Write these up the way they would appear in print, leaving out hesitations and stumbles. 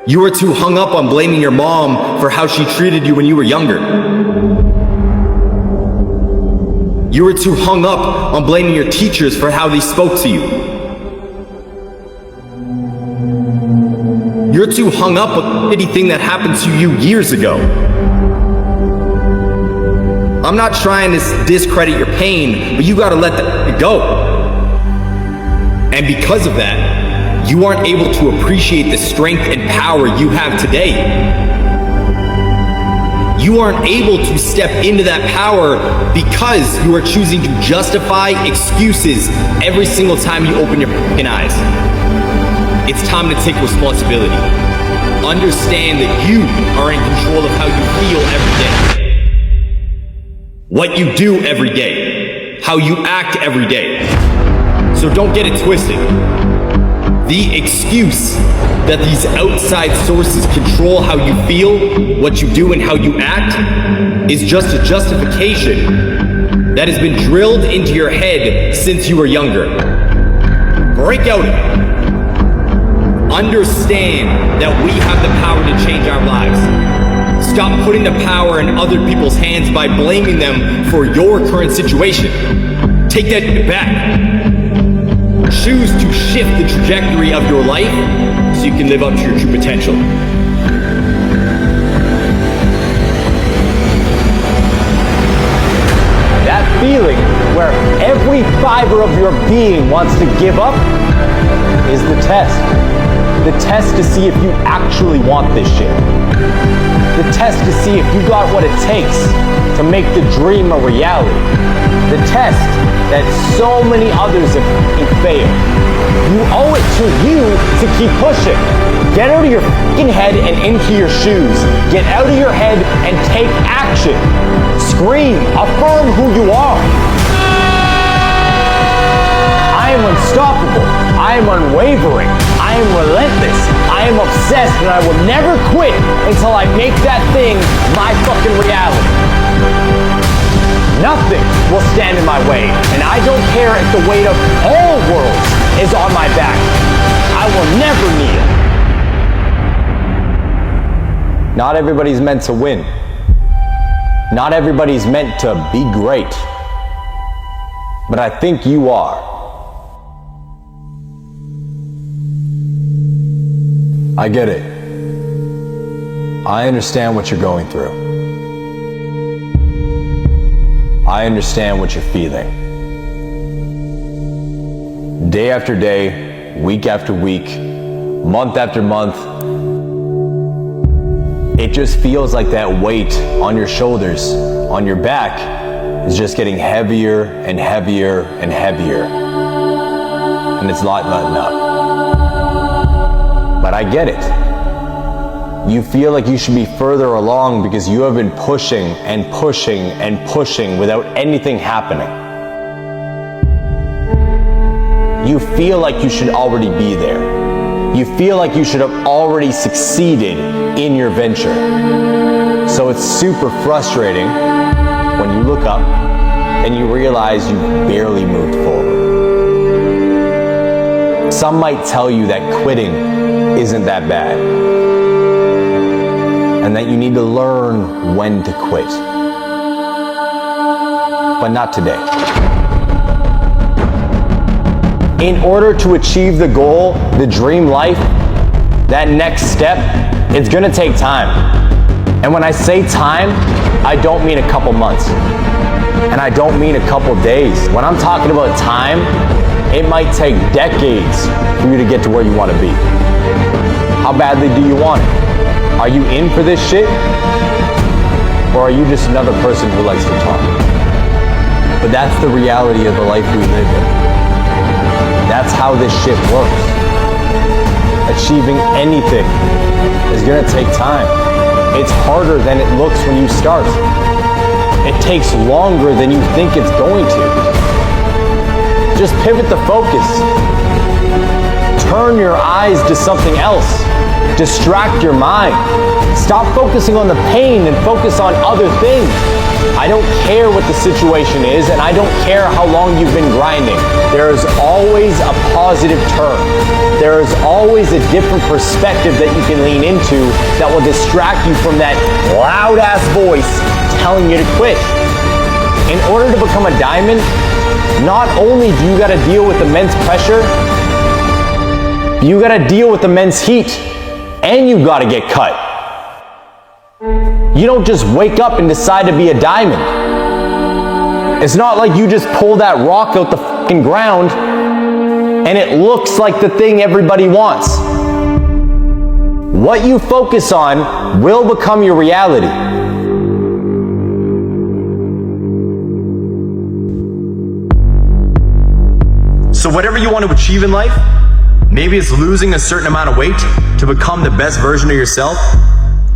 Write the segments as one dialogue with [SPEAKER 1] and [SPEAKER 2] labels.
[SPEAKER 1] You were too hung up on blaming your mom for how she treated you when you were younger. You were too hung up on blaming your teachers for how they spoke to you. You're too hung up on anything that happened to you years ago. I'm not trying to discredit your pain, but you gotta let that go. And because of that, you aren't able to appreciate the strength and power you have today. You aren't able to step into that power because you are choosing to justify excuses every single time you open your fucking eyes. It's time to take responsibility. Understand that you are in control of how you feel every day. What you do every day. How you act every day. So don't get it twisted. The excuse that these outside sources control how you feel, what you do, and how you act is just a justification that has been drilled into your head since you were younger. Break out of it. Understand that we have the power to change our lives. Stop putting the power in other people's hands by blaming them for your current situation. Take that back. Choose to shift the trajectory of your life so you can live up to your true potential.
[SPEAKER 2] That feeling where every fiber of your being wants to give up is the test. The test to see if you actually want this shit. The test to see if you got what it takes to make the dream a reality. The test that so many others have failed. You owe it to you to keep pushing. Get out of your fucking head and into your shoes. Get out of your head and take action. Scream, affirm who you are. I am unstoppable. I am unwavering. I am relentless. I am obsessed, and I will never quit until I make that thing my fucking reality. Nothing will stand in my way, and I don't care if the weight of all worlds is on my back. I will never kneel. Not everybody's meant to win. Not everybody's meant to be great. But I think you are. I get it. I understand what you're going through. I understand what you're feeling. Day after day, week after week, month after month, it just feels like that weight on your shoulders, on your back, is just getting heavier and heavier and heavier. And it's not letting up. But I get it. You feel like you should be further along because you have been pushing and pushing and pushing without anything happening. You feel like you should already be there. You feel like you should have already succeeded in your venture. So it's super frustrating when you look up and you realize you barely moved forward. Some might tell you that quitting isn't that bad, and that you need to learn when to quit. But not today. In order to achieve the goal, the dream life, that next step, it's gonna take time. And when I say time, I don't mean a couple months. And I don't mean a couple days. When I'm talking about time, it might take decades for you to get to where you want to be. How badly do you want it? Are you in for this shit? Or are you just another person who likes to talk? But that's the reality of the life we live in. That's how this shit works. Achieving anything is gonna take time. It's harder than it looks when you start. It takes longer than you think it's going to. Just pivot the focus. Turn your eyes to something else. Distract your mind. Stop focusing on the pain and focus on other things. I don't care what the situation is, and I don't care how long you've been grinding. There is always a positive turn. There is always a different perspective that you can lean into that will distract you from that loud ass voice telling you to quit. In order to become a diamond, not only do you gotta deal with immense pressure, you gotta deal with immense heat, and you gotta get cut. You don't just wake up and decide to be a diamond. It's not like you just pull that rock out the fucking ground and it looks like the thing everybody wants. What you focus on will become your reality.
[SPEAKER 1] So whatever you want to achieve in life, maybe it's losing a certain amount of weight to become the best version of yourself.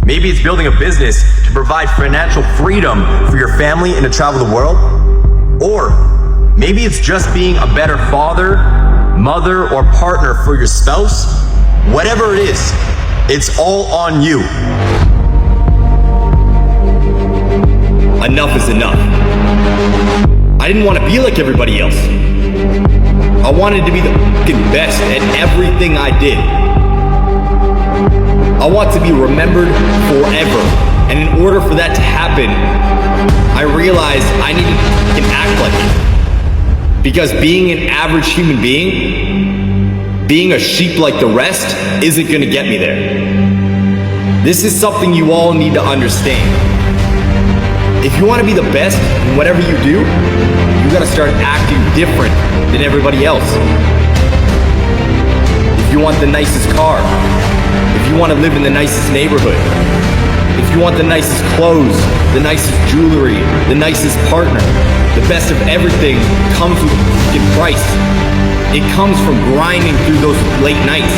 [SPEAKER 1] Maybe it's building a business to provide financial freedom for your family and to travel the world. Or maybe it's just being a better father, mother, or partner for your spouse. Whatever it is, it's all on you. Enough is enough. I didn't want to be like everybody else. I wanted to be the fucking best at everything I did. I want to be remembered forever. And in order for that to happen, I realized I needed to act like it. Because being an average human being, being a sheep like the rest, isn't going to get me there. This is something you all need to understand. If you want to be the best in whatever you do, you got to start acting different than everybody else. If you want the nicest car, if you want to live in the nicest neighborhood, if you want the nicest clothes, the nicest jewelry, the nicest partner, the best of everything comes with a fucking price. It comes from grinding through those late nights.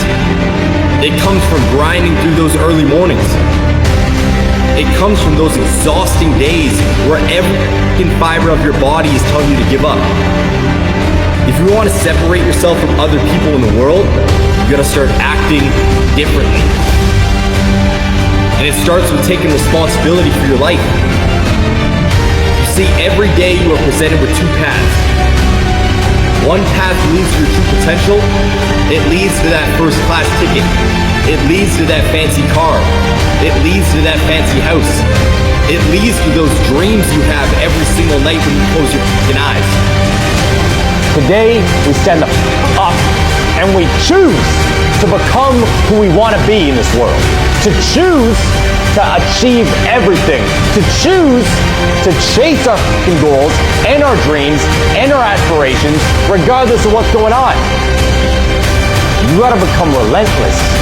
[SPEAKER 1] It comes from grinding through those early mornings. It comes from those exhausting days where every fucking fiber of your body is telling you to give up. If you want to separate yourself from other people in the world, you gotta start acting differently. And it starts with taking responsibility for your life. You see, every day you are presented with two paths. One path leads to your true potential. It leads to that first class ticket. It leads to that fancy car. It leads to that fancy house. It leads to those dreams you have every single night when you close your fucking eyes.
[SPEAKER 2] Today, we stand up and we choose to become who we want to be in this world. To choose to achieve everything. To choose to chase our fucking goals and our dreams and our aspirations regardless of what's going on. You gotta become relentless.